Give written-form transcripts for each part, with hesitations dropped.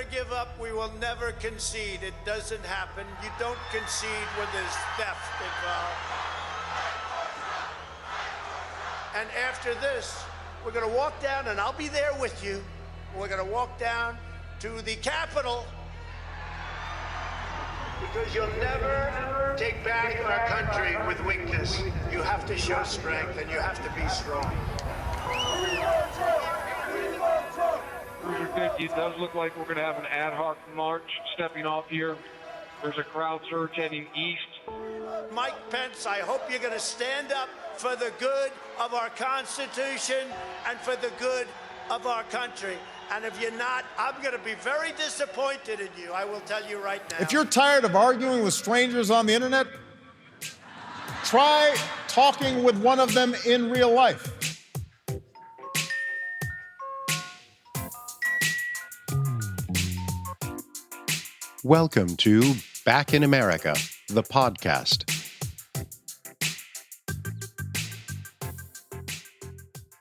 never give up. We will never concede. It doesn't happen. You don't concede when there's theft involved. And after this, we're going to walk down, and I'll be there with you. We're going to walk down to the Capitol, because you'll never take back our country with weakness. You have to show strength, and you have to be strong. It does look like we're going to have an ad hoc march stepping off here. There's a crowd surge heading east. Mike Pence, I hope you're going to stand up for the good of our Constitution and for the good of our country. And if you're not, I'm going to be very disappointed in you. I will tell you right now. If you're tired of arguing with strangers on the internet, try talking with one of them in real life. Welcome to Back in America, the podcast.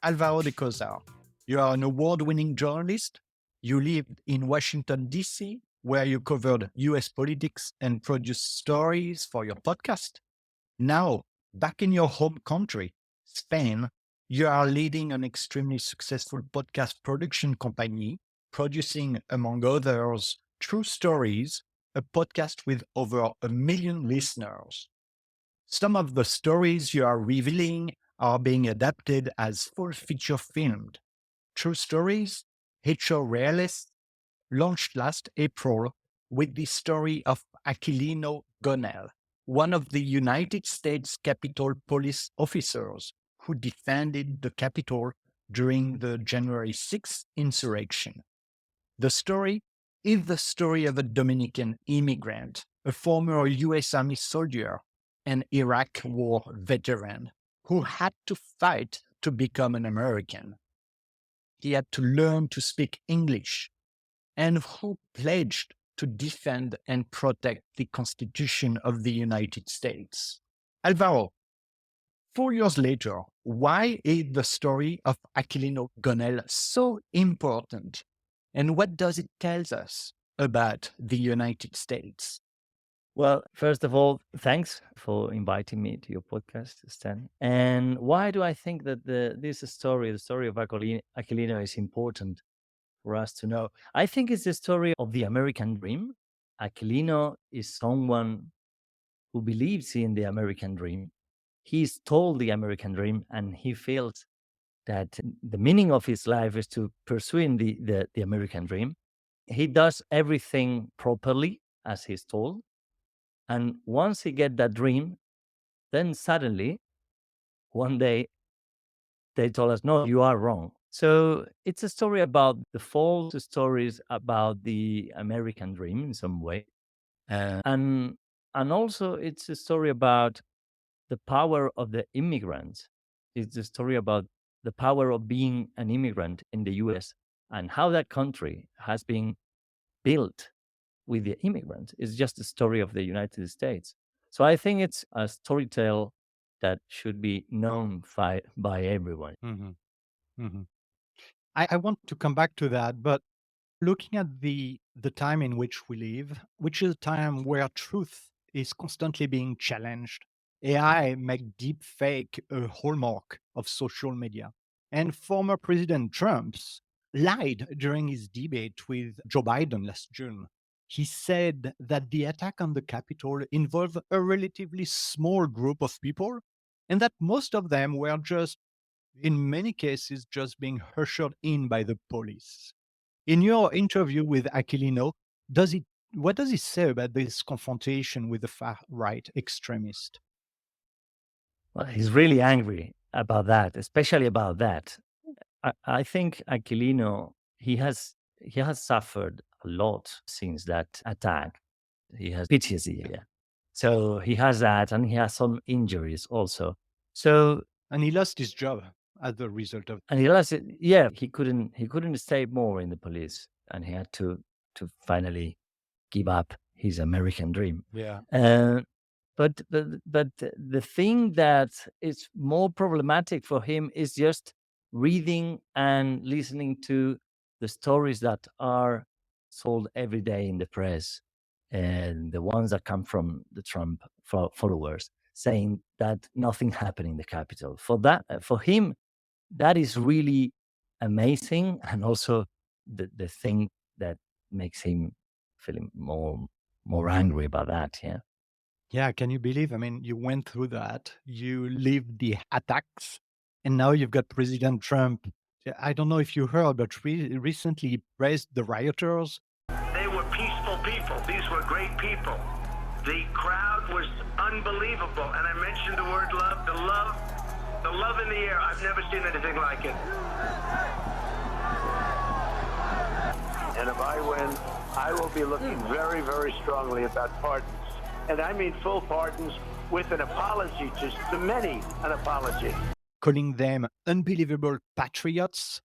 Alvaro de Cozar, you are an award-winning journalist. You lived in Washington, D.C., where you covered U.S. politics and produced stories for your podcast. Now, back in your home country, Spain, you are leading an extremely successful podcast production company, producing, among others, True Stories, a podcast with over 1 million listeners. Some of the stories you are revealing are being adapted as full feature filmed. True Stories, Hecho Reales, launched last April with the story of Aquilino Gonell, one of the United States Capitol police officers who defended the Capitol during the January 6th insurrection. The story is the story of a Dominican immigrant, a former U.S. Army soldier, and Iraq War veteran who had to fight to become an American. He had to learn to speak English, and who pledged to defend and protect the Constitution of the United States. Alvaro, 4 years later, why is the story of Aquilino Gonell so important? And what does it tell us about the United States? Well, first of all, thanks for inviting me to your podcast, Stan. And why do I think that the story of Aquilino is important for us to know? I think it's the story of the American dream. Aquilino is someone who believes in the American dream. He's told the American dream, and he feels that the meaning of his life is to pursue the American dream. He does everything properly as he's told. And once he gets that dream, then suddenly, one day, they told us, no, you are wrong. So it's a story about the false stories about the American dream in some way. And also it's a story about the power of the immigrant. It's a story about the power of being an immigrant in the US and how that country has been built with the immigrant. It's just the story of the United States. So I think it's a story tale that should be known by everyone. Mm-hmm. Mm-hmm. I want to come back to that, but looking at the time in which we live, which is a time where truth is constantly being challenged. AI make deep fake a hallmark of social media. And former President Trump lied during his debate with Joe Biden last June. He said that the attack on the Capitol involved a relatively small group of people and that most of them were just, in many cases, just being ushered in by the police. In your interview with Aquilino, what does he say about this confrontation with the far-right extremist? Well, he's really angry about that, especially about that. I think Aquilino, he has suffered a lot since that attack. He has PTSD, yeah. So he has that, and he has some injuries also. And he lost his job as a result of. And he lost it. Yeah, he couldn't stay more in the police, and he had to finally give up his American dream. Yeah. But the thing that is more problematic for him is just reading and listening to the stories that are sold every day in the press, and the ones that come from the Trump followers, saying that nothing happened in the Capitol. For him, that is really amazing, and also the thing that makes him feeling more angry about that. Yeah. Yeah, can you believe? I mean, you went through that, you lived the attacks, and now you've got President Trump. Yeah, I don't know if you heard, but recently he praised the rioters. They were peaceful people. These were great people. The crowd was unbelievable. And I mentioned the word love, the love in the air. I've never seen anything like it. And if I win, I will be looking very, very strongly about pardons. And I mean full pardons with an apology to many, an apology. Calling them unbelievable patriots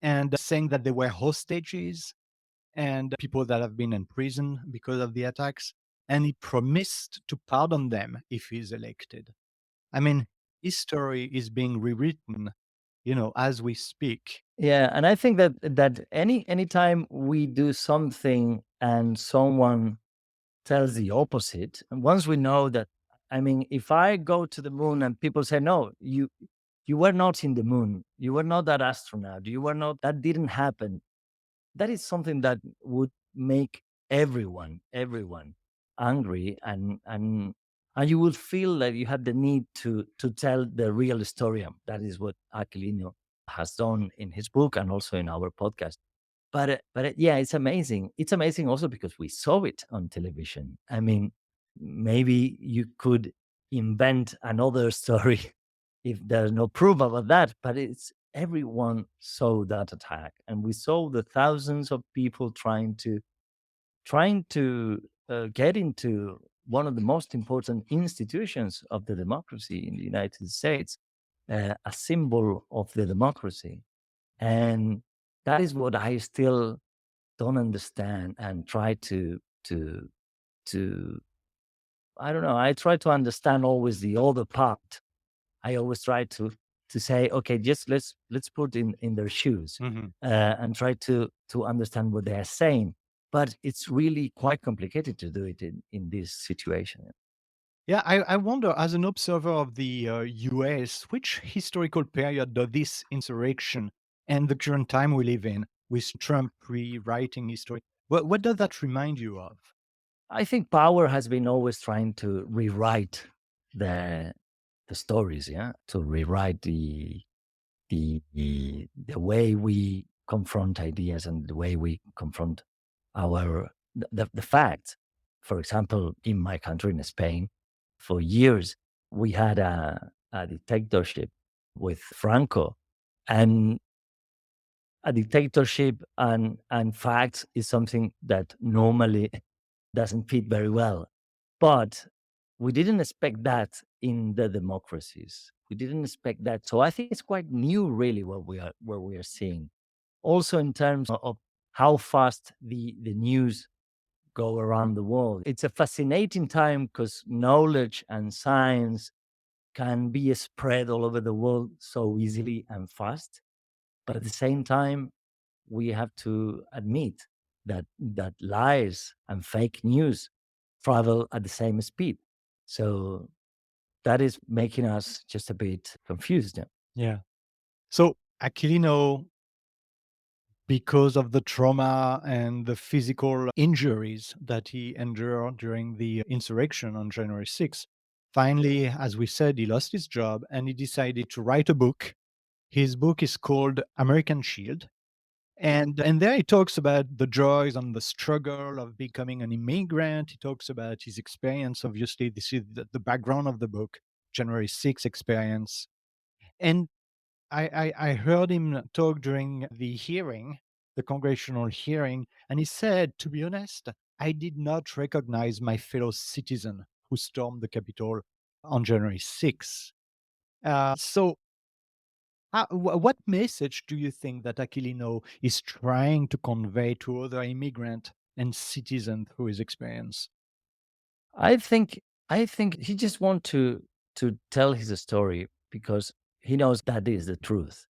and saying that they were hostages and people that have been in prison because of the attacks. And he promised to pardon them if he's elected. I mean, history is being rewritten, as we speak. Yeah, and I think that anytime we do something and someone tells the opposite, and once we know that, I mean, if I go to the moon and people say, no, you were not in the moon, you were not that astronaut, that didn't happen, that is something that would make everyone angry, and you will feel that you have the need to tell the real story. That is what Aquilino has done in his book and also in our podcast. But yeah, it's amazing. It's amazing also because we saw it on television. I mean, maybe you could invent another story if there's no proof about that, but it's everyone saw that attack, and we saw the thousands of people trying to get into one of the most important institutions of the democracy in the United States, a symbol of the democracy. And that is what I still don't understand, and try to I don't know. I try to understand always the other part. I always try to say, okay, just let's put in their shoes, and try to understand what they are saying. But it's really quite complicated to do it in this situation. Yeah, I wonder, as an observer of the US, which historical period does this insurrection and the current time we live in, with Trump rewriting history, what does that remind you of? I think power has been always trying to rewrite the stories, yeah, to rewrite the way we confront ideas and the way we confront the facts. For example, in my country, in Spain, for years we had a dictatorship with Franco, and a dictatorship and facts is something that normally doesn't fit very well. But we didn't expect that in the democracies. We didn't expect that. So I think it's quite new, really, what we are seeing. Also, in terms of how fast the news go around the world. It's a fascinating time because knowledge and science can be spread all over the world so easily and fast. But at the same time, we have to admit that lies and fake news travel at the same speed. So that is making us just a bit confused. Yeah. So Aquilino, because of the trauma and the physical injuries that he endured during the insurrection on January 6th, finally, as we said, he lost his job and he decided to write a book. His book is called American Shield. And there he talks about the joys and the struggle of becoming an immigrant. He talks about his experience. Obviously, this is the background of the book, January 6th experience. And I heard him talk during the hearing, the congressional hearing, and he said, to be honest, I did not recognize my fellow citizen who stormed the Capitol on January 6th. So what message do you think that Aquilino is trying to convey to other immigrant and citizens through his experience? I think he just wants to tell his story because he knows that is the truth.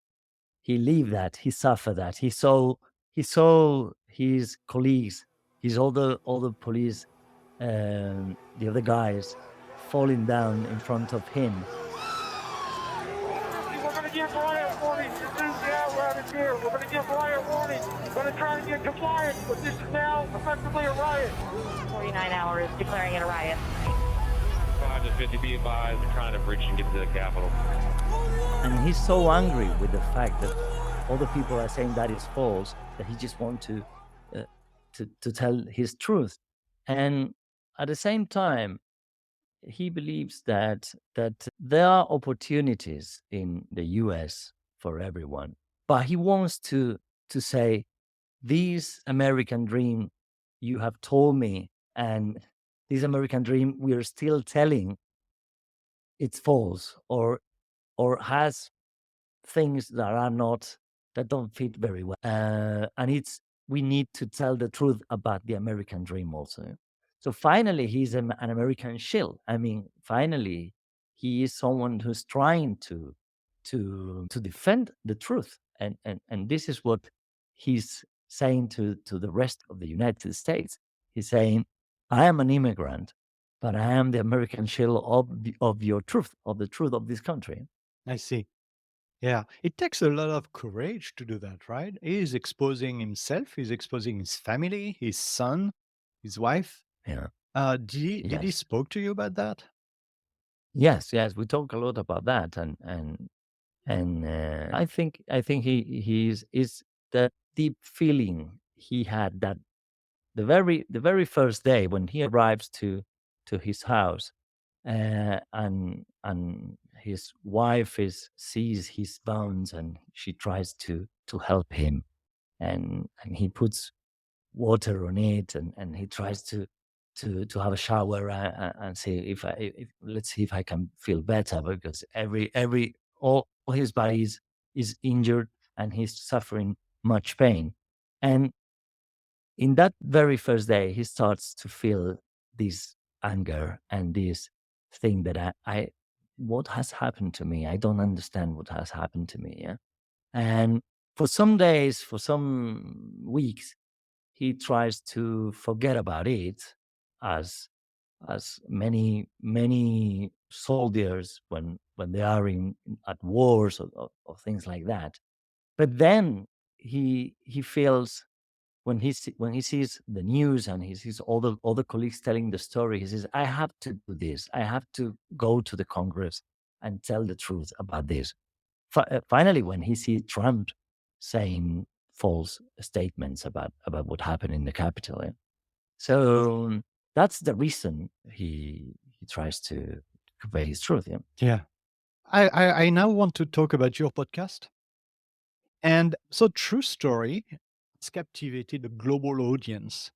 He lived that, he suffered that, he saw he saw his colleagues, his other police, the other guys, falling down in front of him. We're going to give riot warning. This is the apparatus here. We're going to give riot warning. We're going to try and get compliance, but this is now effectively a riot. 49 hours declaring it a riot. 5 to 50 be advised, they're trying to breach and get to the Capitol. And he's so angry with the fact that all the people are saying that is false, that he just wants to tell his truth. And at the same time, he believes that there are opportunities in the US for everyone, but he wants to say, this American dream you have told me, and this American dream we are still telling, it's false, or has things that don't fit very well. And we need to tell the truth about the American dream also. So finally, he's an American shill. I mean, finally, he is someone who's trying to defend the truth. And this is what he's saying to the rest of the United States. He's saying, I am an immigrant, but I am the American shill of your truth, of the truth of this country. I see. Yeah, it takes a lot of courage to do that, right? He is exposing himself, he's exposing his family, his son, his wife. Yeah. Did he spoke to you about that? Yes, we talk a lot about that, and I think he's is that deep feeling he had that the very first day when he arrives to his house, and his wife sees his bones, and she tries to help him, and he puts water on it, and he tries to have a shower, and see let's see if I can feel better, because all his body is injured and he's suffering much pain. And in that very first day, he starts to feel this anger and this thing that what has happened to me? I don't understand what has happened to me. Yeah. And for some days, for some weeks, he tries to forget about it, as many soldiers when they are at wars or things like that. But then he feels, when he sees the news and he sees all the colleagues telling the story, he says, I have to do this. I have to go to the Congress and tell the truth about this. Finally, when he sees Trump saying false statements about what happened in the Capitol. Yeah? So that's the reason he tries to convey his truth. Yeah. Yeah. I now want to talk about your podcast. And so True Story has captivated a global audience.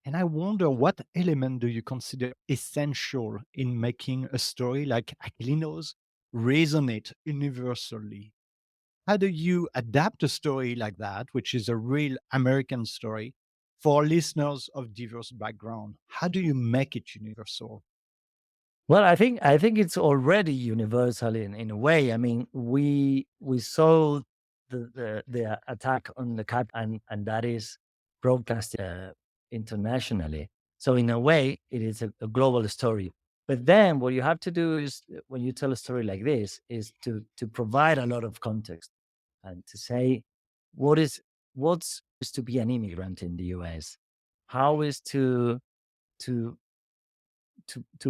And I wonder, what element do you consider essential in making a story like Aquilino's resonate universally? How do you adapt a story like that, which is a real American story, for listeners of diverse background? How do you make it universal? Well, I think it's already universal in a way. I mean, we saw the attack on the cap, and that is broadcast internationally. So in a way, it is a global story. But then what you have to do is, when you tell a story like this, is to provide a lot of context and to say what's to be an immigrant in the US, how is to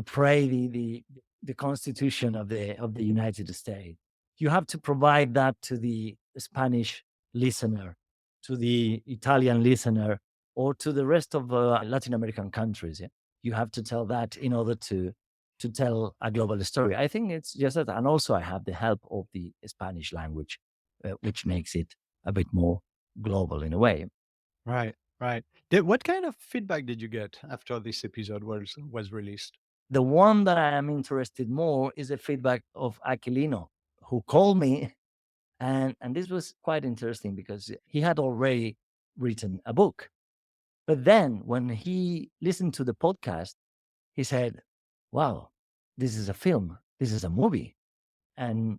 pray the Constitution of the United States. You have to provide that to the Spanish listener, to the Italian listener, or to the rest of Latin American countries. Yeah? You have to tell that in order to tell a global story. I think it's just that, and also I have the help of the Spanish language, which makes it a bit more global in a way. Right. What kind of feedback did you get after this episode was released? The one that I am interested more is the feedback of Aquilino, who called me, and this was quite interesting because he had already written a book. But then when he listened to the podcast, he said, wow, this is a film, this is a movie. And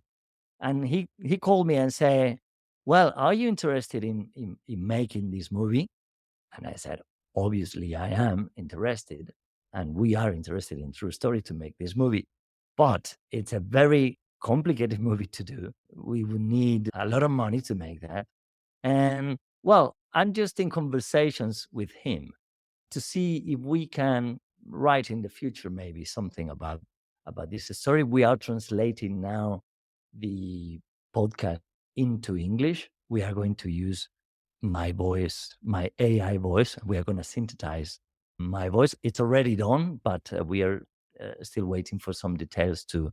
he called me and said, well, are you interested in making this movie? And I said, obviously, I am interested. And we are interested in True Story to make this movie. But it's a very complicated movie to do. We would need a lot of money to make that. And well, I'm just in conversations with him to see if we can write in the future maybe something about this story. We are translating now the podcast into English. We are going to use my voice, my AI voice. We are going to synthesize my voice. It's already done, but we are still waiting for some details to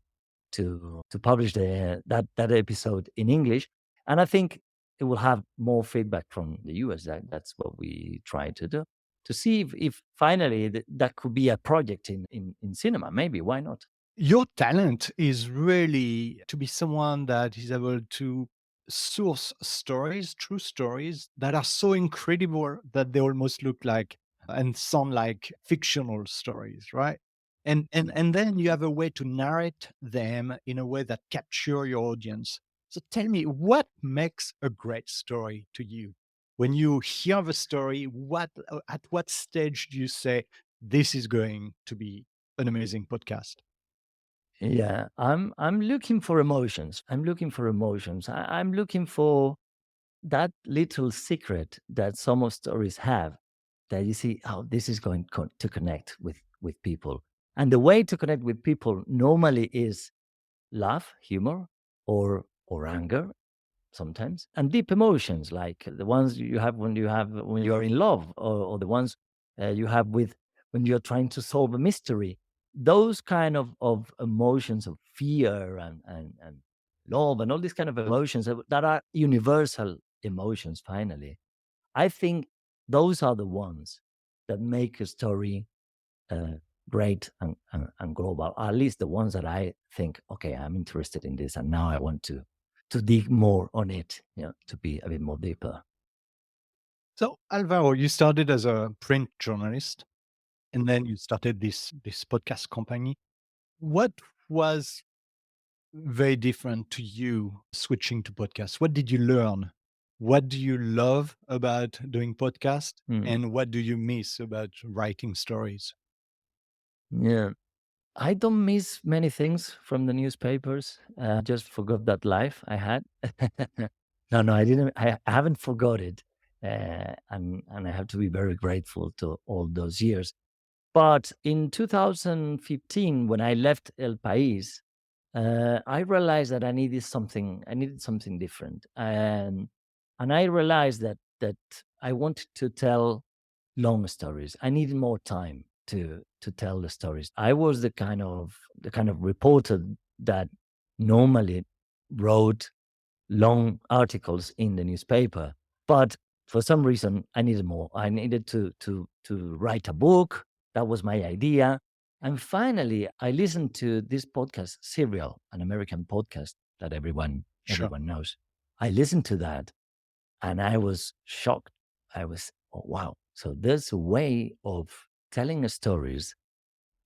publish that episode in English. And I think it will have more feedback from the US. That's what we try to do, to see if finally that could be a project in cinema. Maybe, why not? Your talent is really to be someone that is able to source stories, true stories that are so incredible that they almost look like and sound like fictional stories, right? And then you have a way to narrate them in a way that capture your audience. So tell me, what makes a great story to you? When you hear the story, at what stage do you say this is going to be an amazing podcast? Yeah, I'm looking for emotions. I'm looking for emotions. I'm looking for that little secret that some of stories have, that you see, oh, this is going to connect with people. And the way to connect with people normally is laugh, humor, or anger sometimes, and deep emotions like the ones you have when you are in love, or the ones you have with when you're trying to solve a mystery. Those kind of emotions of fear and love and all these kind of emotions that are universal emotions. Finally, I think those are the ones that make a story uh, great and global. At least the ones that I think, okay, I'm interested in this, and now I want to dig more on it, to be a bit more deeper. So, Alvaro, you started as a print journalist, and then you started this podcast company. What was very different to you switching to podcasts? What did you learn? What do you love about doing podcast, Mm, and what do you miss about writing stories? yeah. I don't miss many things from the newspapers. Just forgot that life I had. No, I didn't. I haven't forgot it, and I have to be very grateful to all those years. But in 2015, when I left El País, I realized that I needed something. I needed something different, and I realized that I wanted to tell long stories. I needed more time to tell the stories. I was the kind of reporter that normally wrote long articles in the newspaper, but for some reason I needed more. I needed to write a book. That was my idea. And finally I listened to this podcast, Serial, an American podcast that everyone Sure. knows. I listened to that and I was shocked. I was, oh, wow. So there's a way of telling stories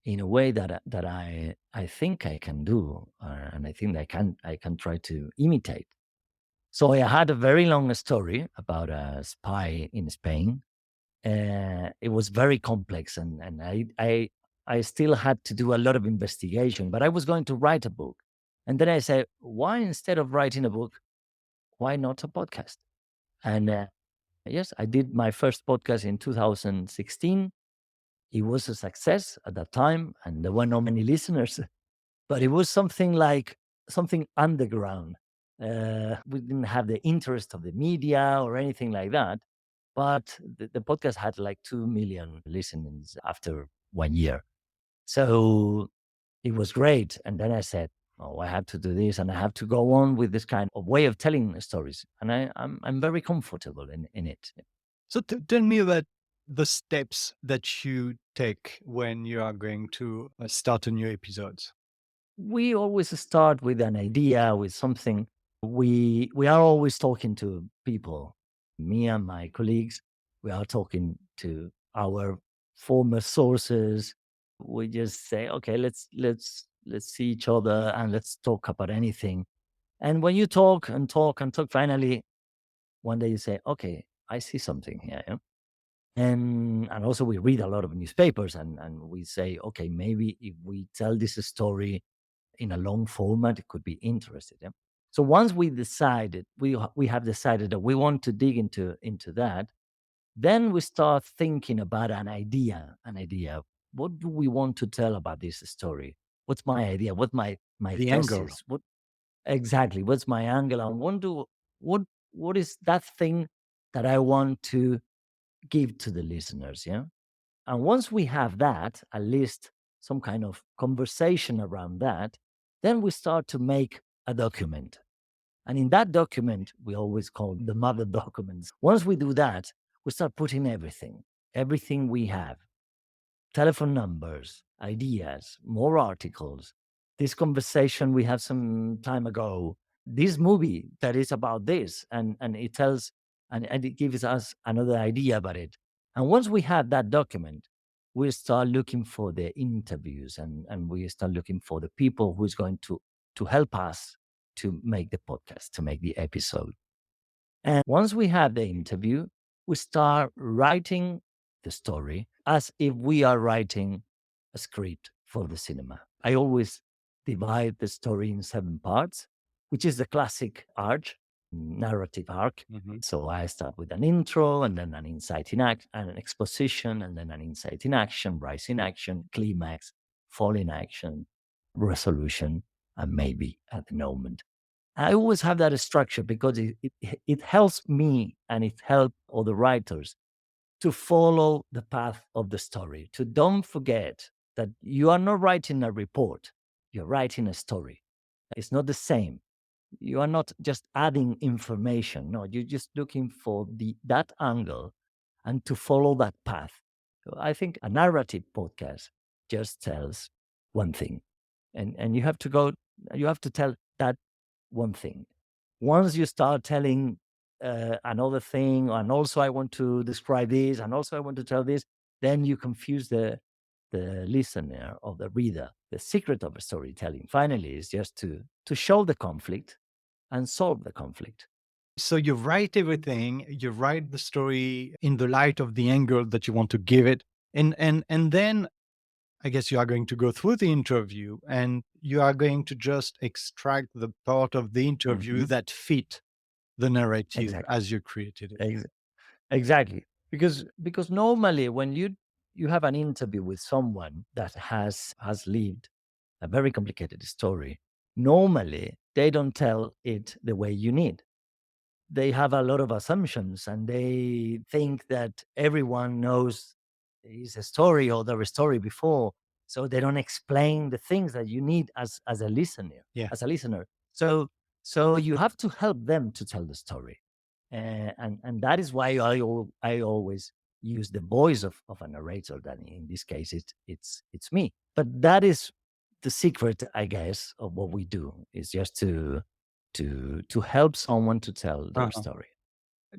in a way that I think I can do, and I think I can try to imitate. So I had a very long story about a spy in Spain. It was very complex, and I still had to do a lot of investigation. But I was going to write a book, and then I said, why instead of writing a book, why not a podcast? And yes, I did my first podcast in 2016. It was a success at that time, and there were not many listeners, but it was something underground. We didn't have the interest of the media or anything like that, but the podcast had like 2 million listeners after 1 year. So it was great. And then I said, oh, I have to do this, and I have to go on with this kind of way of telling stories. And I'm very comfortable in it. So tell me about the steps that you take when you are going to start a new episode. We always start with an idea, with something. We are always talking to people. Me and my colleagues, we are talking to our former sources. We just say, okay, let's see each other and let's talk about anything. And when you talk and talk and talk, finally one day you say, okay, I see something here. Yeah? And also we read a lot of newspapers and we say, okay, maybe if we tell this story in a long format, it could be interesting. Yeah? So once we decided, we have decided that we want to dig into that, then we start thinking about an idea. What do we want to tell about this story? What's my idea? What's my The angle. thesis? What exactly? What's my angle? I want to what is that thing that I want to give to the listeners? Yeah. And once we have that, at least some kind of conversation around that, then we start to make a document. And in that document, we always call the mother documents. Once we do that, we start putting everything we have, telephone numbers, ideas, more articles, this conversation we had some time ago, this movie that is about this, and it tells, and it gives us another idea about it. And once we have that document, we start looking for the interviews and we start looking for the people who's going to help us to make the podcast, to make the episode. And once we have the interview, we start writing the story as if we are writing a script for the cinema. I always divide the story in 7 parts, which is the classic arc, narrative arc. So I start with an intro and then an insight in act, and an exposition, and then an insight in action, rise in action, climax, fall in action, resolution, and maybe at the moment. I always have that structure because it helps me and it helps other writers to follow the path of the story. To don't forget that you are not writing a report, you're writing a story. It's not the same. You are not just adding information. No, you're just looking for that angle and to follow that path. So I think a narrative podcast just tells one thing. And you have to tell that one thing. Once you start telling another thing, and also I want to describe this, and also I want to tell this, then you confuse the listener or the reader. The secret of storytelling, finally, is just to show the conflict and solve the conflict. So you write everything, you write the story in the light of the angle that you want to give it. And then I guess you are going to go through the interview and you are going to just extract the part of the interview that fit the narrative Exactly. as you created it. Exactly. Because normally when you have an interview with someone that has lived a very complicated story, normally they don't tell it the way you need. They have a lot of assumptions and they think that everyone knows his story or their story before. So they don't explain the things that you need as a listener. Yeah. As a listener. So you have to help them to tell the story. And that is why I always use the voice of a narrator. That in this case it's me. But that is the secret, I guess, of what we do, is just to help someone to tell their story.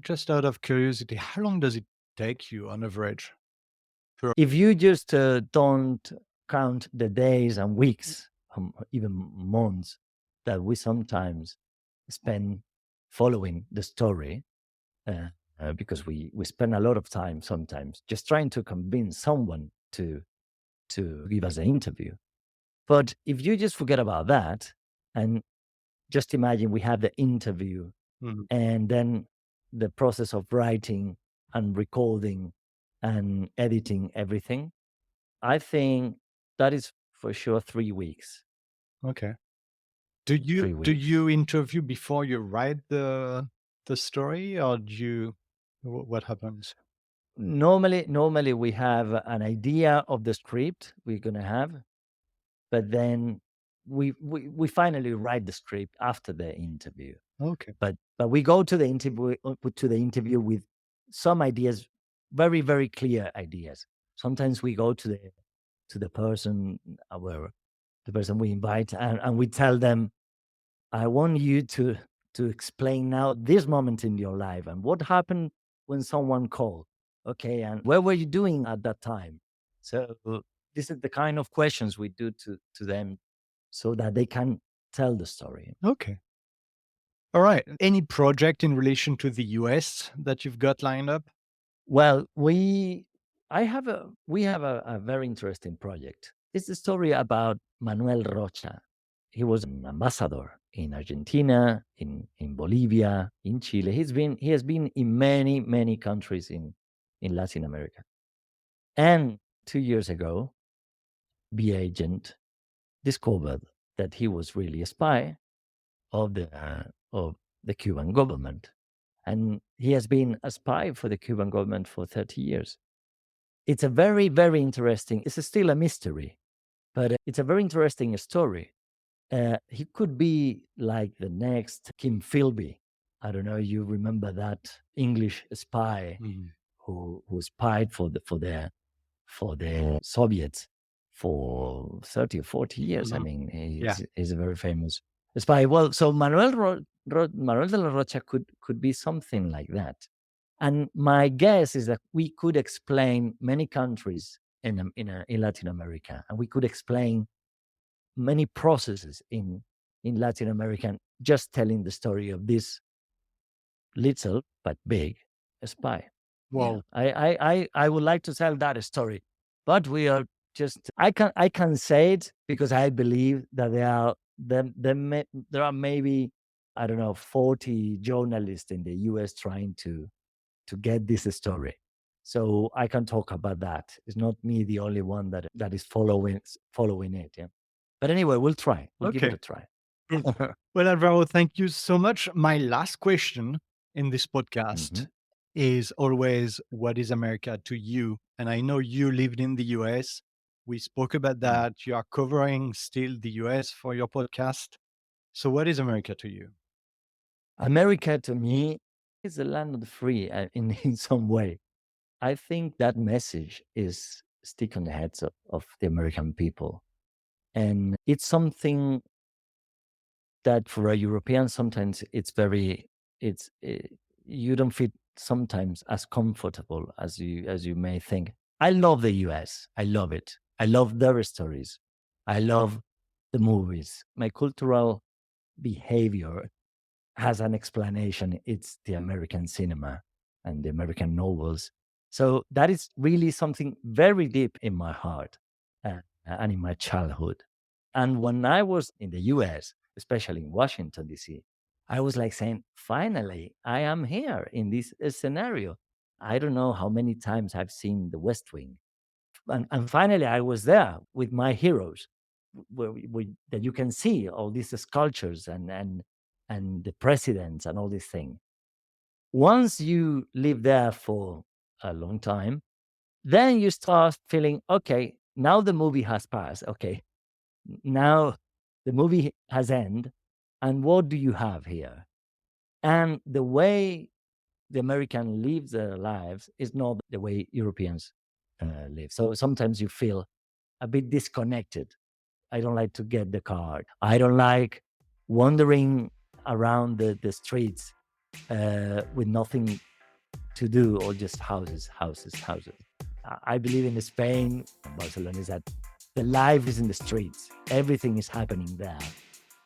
Just out of curiosity, how long does it take you on average? If you just don't count the days and weeks, even months, that we sometimes spend following the story, because we spend a lot of time sometimes just trying to convince someone to give us an interview. But if you just forget about that and just imagine we have the interview and then the process of writing and recording and editing everything, I think that is for sure 3 weeks. Okay. Do you interview before you write the story, or what happens? Normally we have an idea of the script we're gonna have, but then we finally write the script after the interview. Okay. But we go to the interview with some ideas, very, very clear ideas. Sometimes we go to the person, the person we invite, and we tell them, I want you to explain now this moment in your life and what happened when someone called. Okay, and where were you doing at that time? So this is the kind of questions we do to them so that they can tell the story. Okay. All right. Any project in relation to the US that you've got lined up? Well, we have a very interesting project. It's a story about Manuel Rocha. He was an ambassador in Argentina, in Bolivia, in Chile. He has been in many countries in Latin America. And 2 years ago, the agent discovered that he was really a spy of the Cuban government. And he has been a spy for the Cuban government for 30 years. It's a very, very interesting, it's still a mystery, but it's a very interesting story. He could be like the next Kim Philby. I don't know, you remember that English spy who spied for the Soviets for 30 or 40 years. I mean, he's a very famous spy. Well, so Manuel de la Rocha could be something like that. And my guess is that we could explain many countries in Latin America, and we could explain many processes in Latin America, just telling the story of this little but big spy. Well, I would like to tell that story, but we are just I can say it because I believe that there are maybe, I don't know, 40 journalists in the US trying to get this story. So I can talk about that. It's not me the only one that is following it. Yeah. But anyway, we'll try. We'll give it a try. Well, Alvaro, thank you so much. My last question in this podcast is always, what is America to you? And I know you lived in the US. We spoke about that. You are covering still the US for your podcast. So what is America to you? America to me is the land of the free in some way. I think that message is stick on the heads of the American people. And it's something that for a European, sometimes you don't feel sometimes as comfortable as you may think. I love the US. I love it. I love their stories. I love the movies. My cultural behavior has an explanation. It's the American cinema and the American novels. So that is really something very deep in my heart and in my childhood. And when I was in the US, especially in Washington, D.C., I was like saying, finally, I am here in this scenario. I don't know how many times I've seen The West Wing. And finally, I was there with my heroes, that you can see all these sculptures and the presidents and all these things. Once you live there for a long time, then you start feeling, okay, now the movie has passed. Okay, now the movie has ended. And what do you have here? And the way the American live their lives is not the way Europeans live. So sometimes you feel a bit disconnected. I don't like to get the card. I don't like wandering around the streets with nothing to do, or just houses. I believe in Spain, Barcelona, is that the life is in the streets. Everything is happening there.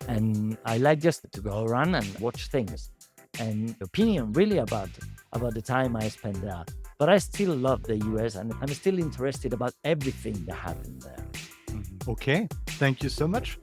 And I like just to go around and watch things. And opinion really about the time I spent there. But I still love the US, and I'm still interested about everything that happened there. Okay, thank you so much.